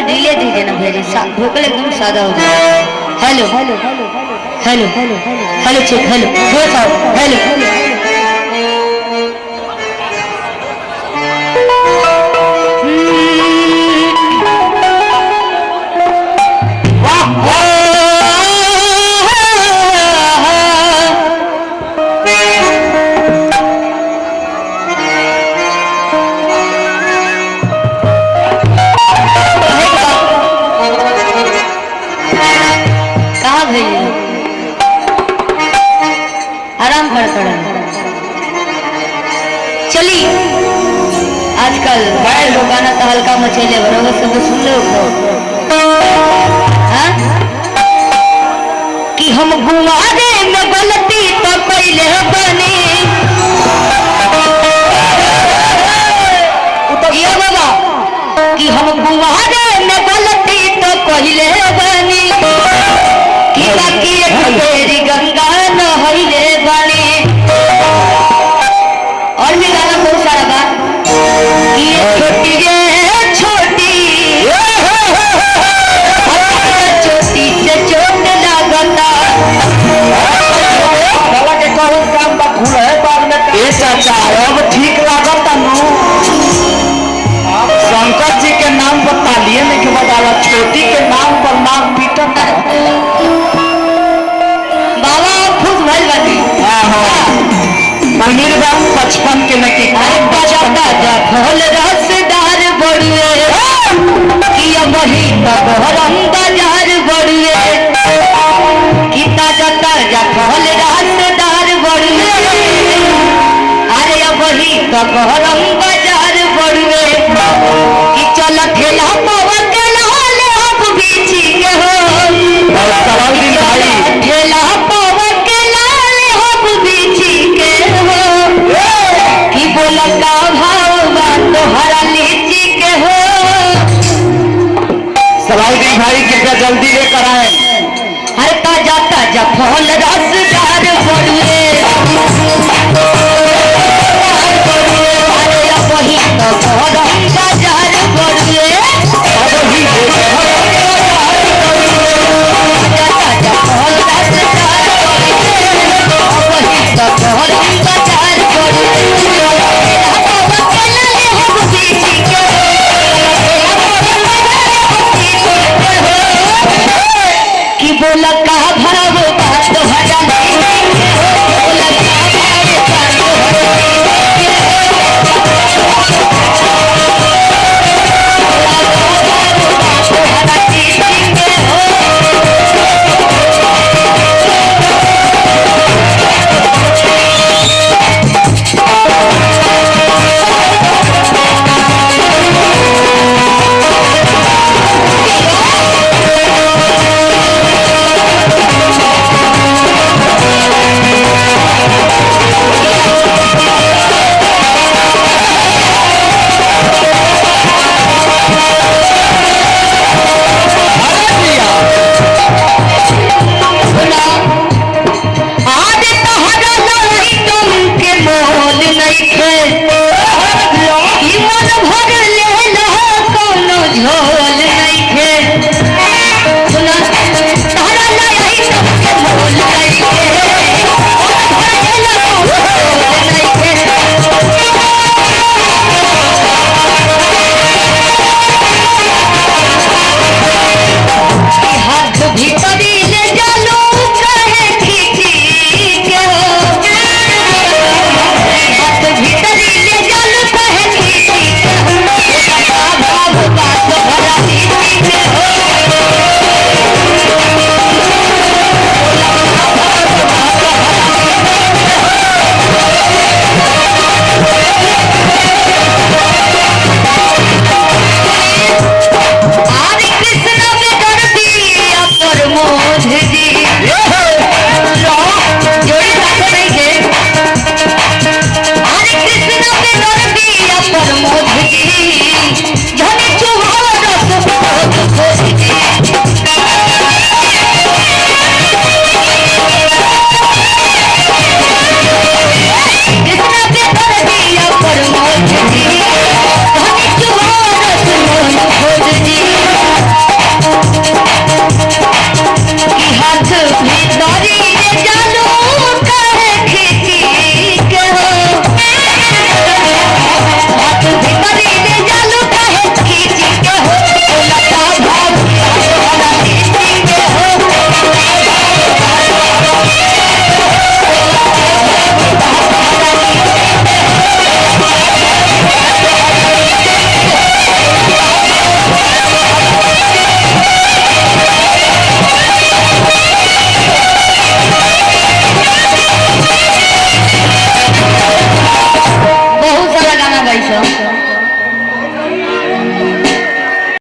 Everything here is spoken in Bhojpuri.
रीले दीजिए ना भैया, भोकल एकदम सादा हो जाए। Hello hello hello hello check hello hello चली आजकल बड़े लोग गाना तो हल्का मचेले बरोबर सब सुन लो कि हम गुमारे में गलती तो पहले बनी ये बाबा कि हम गुमारे में गलती तो पहले बनी कि बाकी तेरी गंगा न होइले बनी। और भी गाना बहुत सारा बात कि छोटी रे छोटी चोटी से चोट लागता बाबा के कौन काम बा खुल है बाद में ये चाचा अब ठीक लागता नु शंकर जी के नाम पर तालिए में के बजाला छोटी के नाम पर नाम पीटत बाबा खुद भइल बानी। मंदिर बा 55 के नकी बजाता जा फल रसदार बड़ुए कि वही तब हरम बाजार बड़ुए कि ताजा ताजा फल रसदार बड़ुए अरे वही तब हरम बाजार बड़ुए कि चल ठेला पवन के लाल अब बीची के हो ठेला पवन के लाल अब बीची के हो कि बोलता भाव तोहरा लीची के हो। सलाउद्दीन भाई कृपया जल्दी लेकर आए। हर ताजा ताजा फल रसदार बड़ुए वही तो गरम बाजार बड़ुए ताजा ताजा फल रसदार हाथ भी